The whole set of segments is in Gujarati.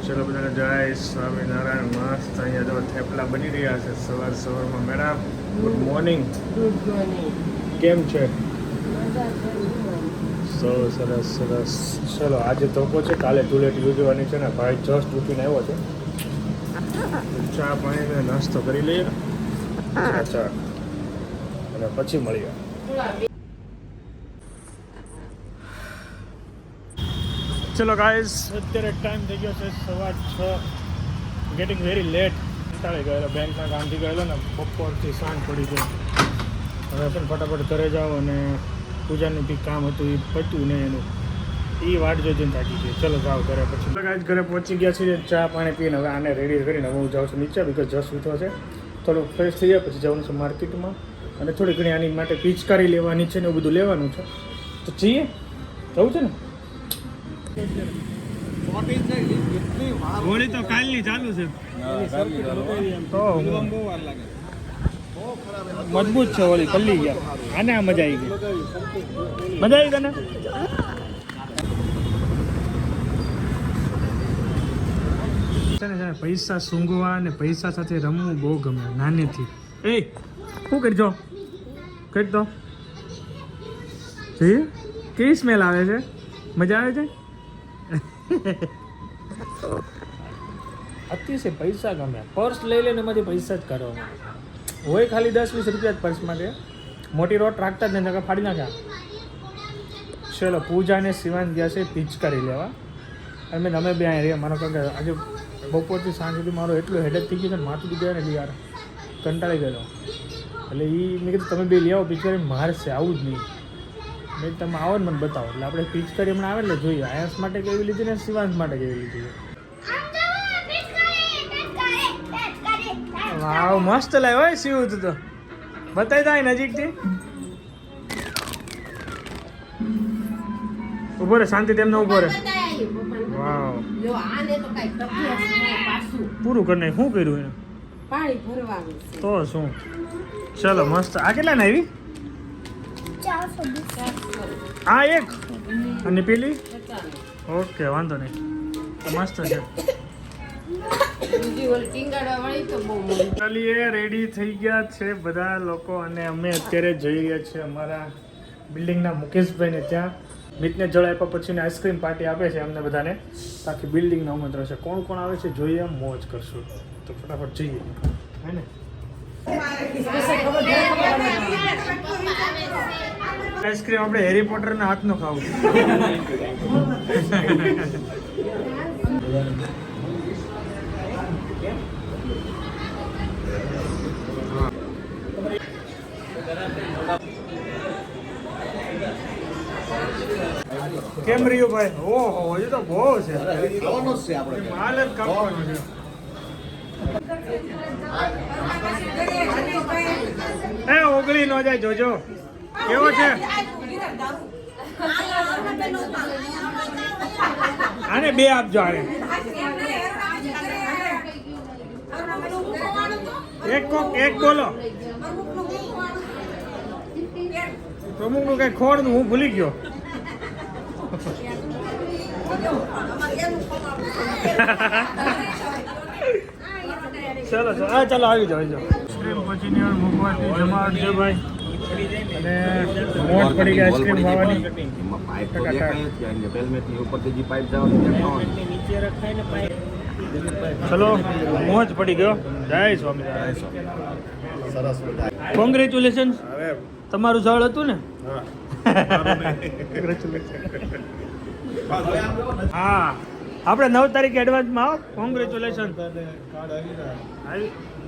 ચલો બધાને જય સ્વામિનારાયણ. મસ્ત અહીંયા જો થેપલા બની રહ્યા છે સવારમાં. Madam good morning. Good morning. કેમ છે? સરસ. ચલો આજે ધોકો છે, કાલે ધૂળેટી ઉજવવાની છે ને. ભાઈ જસ્ટ ઉઠીને આવ્યો છે. ચા પાણી નાસ્તો કરી લઈએ ચા અને પછી મળીએ. ચલો ગાઈઝ, અત્યારે ટાઈમ થઈ ગયો છે 6:30. Getting very late. કંટાળી ગયેલો, બેંકના કામથી ગયેલો ને બપોરથી સાંજ પડી ગઈ. હવે પણ ફટાફટ ઘરે જાઓ અને પૂજાનું બી કામ હતું એ પત્યું ને એનું એ વાટ જોઈને થાકી ગઈ. ચલો જાઓ ઘરે. પછી ગાઈઝ ઘરે પહોંચી ગયા છીએ. ચા પાણી પીને હવે આને રેડી કરીને હવે હું જાઉં છું નીચે, બિકોઝ જસ્ટ ઉઠો છે. થોડું ફ્રેશ થઈ જાય પછી જવાનું છે માર્કેટમાં અને થોડી ઘણી આની માટે પિચકારી લેવાની છે ને એવું બધું લેવાનું છે. તો જઈએ, જવું છે ને. હોળી તો કાલની ચાલુ છે તો મજબૂત છે. હોળી કલ્લી ગયા આને આ મજા આવી ગઈ. મજા આવી તને? પૈસા સૂંઘવા અને પૈસા સાથે રમવું બહુ ગમે નાનેથી. એ શું કરજો કઈ તો કેવી સ્મેલ આવે છે? મજા આવે છે? અતિશય પૈસા ગમે. પર્સ લઈ લઈને એમાંથી પૈસા જ કરવાના હોય. ખાલી 10-20 રૂપિયા જ પર્સમાં છે. મોટી રોટ રાખતા જ નહીં, ફાડી નાખ્યા. ચલો પૂજાને શિવાન ગયા છે પિચકારી લેવા. અમે બે અહીંયા રહ્યા. મારો કારણ કે આજે બપોરથી સાંજ સુધી મારો એટલો હેડેક થઈ ગયો છે, માથું દુખે ને યાર કંટાળી ગયેલો. એટલે એ મેં કીધું તમે બે લઈ આવો પિચકારી. મારશે આવું જ નહીં. મેં તમે આવો ને મને બતાવો. એટલે આપણે પિચકારી હમણાં આવે એટલે જોઈએ આયસ માટે કેવી લીધી ને શિવાંશ માટે કેવી લીધી. વાવ મસ્ત લાવ્યો હોય શિવ. તું તો બતાવી દા નજીકથી. ઉભો રે, શાંતિ તેમને ઉભો રે. વાવ પૂરું કરી નાખ. શું કર્યું એને? પાણી ભરવાનું છે તો શું. ચલો મસ્ત. આ કેટલા ને આવી? આ એક અને પેલી ઓકે વાંધો નહીં. મસ્ત છે. ચાલીએ રેડી થઈ ગયા છે બધા લોકો અને અમે અત્યારે જઈ રહ્યા છીએ અમારા બિલ્ડિંગના મુકેશભાઈને ત્યાં. મીટને જળ આપ્યા પછી આઈસ્ક્રીમ પાર્ટી આપે છે અમને બધાને. આખી બિલ્ડિંગનો આમંત્રણ છે. કોણ કોણ આવે છે જોઈએ, મોજ કરશું. તો ફટાફટ જઈએ હે ને. આઈસ્ક્રીમ આપણે હેરી પોટરના હાથનો ખાવું. કેમ રહ્યું ભાઈ? ઓહો હજુ તો બહુ છે. માલ જ કાપવાનો છે. એ ઓગળી ન જાય જોજો. કેવો છે? આને બે આપજો. આને એક બોલો. પ્રમુખ નું કઈ ખોડ નું હું ભૂલી ગયો. ચલો ચાલો આવી જાઓ. આઈસ્ક્રીમ પછીની વાર મૂકવાથી જમાવટ છે ભાઈ. અને મોજ પડી ગઈ આઈસ્ક્રીમ ખાવાની. ચલો મોજ પડી ગયો. જય સ્વામિનારાયણ. કોંગ્રેચ્યુલેશન. તમારું જળ હતું ને? હા આપણે 9 તારીખે એડવાન્સમાં આવો. કોંગ્રેચ્યુલેશન.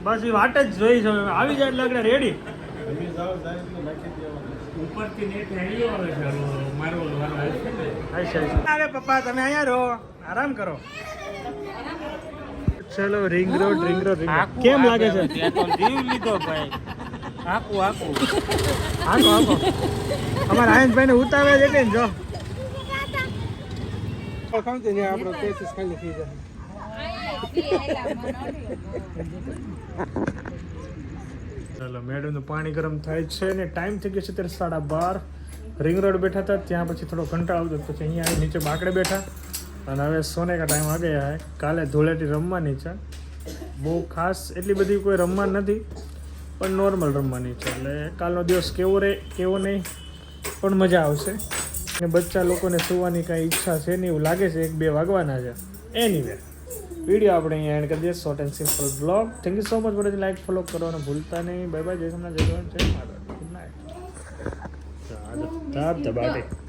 બસ એ વાટ જ જોઈ છે. આવી જાય એટલે આપણે રેડી. ઉપરથી નેટ હેડીઓ આવે છે. મારો અરે પપ્પા તમે અહીંયા રહો, આરામ કરો. ચલો રિંગ રોડ. કેમ લાગે છે? જીવ લીધો ભાઈ. આખું અમારા આયનભાઈ ને ઉતાવે છે કે જો. ચાલો મેડમનું પાણી ગરમ થાય છે ને ટાઈમ થઈ ગયો છે ત્યારે 12:30. રિંગ રોડ બેઠા હતા ત્યાં પછી થોડો કંટાળો આવતો પછી અહીંયા નીચે બાકડે બેઠા અને હવે સોને કા ટાઈમ આ ગયા હે. કાલે ધૂળેટી રમવાની છે. બહુ ખાસ એટલી બધી કોઈ રમવાની નથી, પણ નોર્મલ રમવાની છે. એટલે કાલનો દિવસ કેવો રહે કેવો નહીં પણ મજા આવશે. અને બચ્ચા લોકોને સુવાની કાંઈ ઈચ્છા છે નહીં એવું લાગે છે. 1-2 વાગવાના છે. એનીવે વિડીયો આપણે અહીંયા એન્ડ કરી દઈએ. Short and simple blog. Thank you so much. બધાને લાઈક ફોલો કરવાનું ભૂલતા નહીં. Bye bye. જય સોમનાથ. જય સોમનાથ. જય માતા. Good night. ધબ ધબાટે.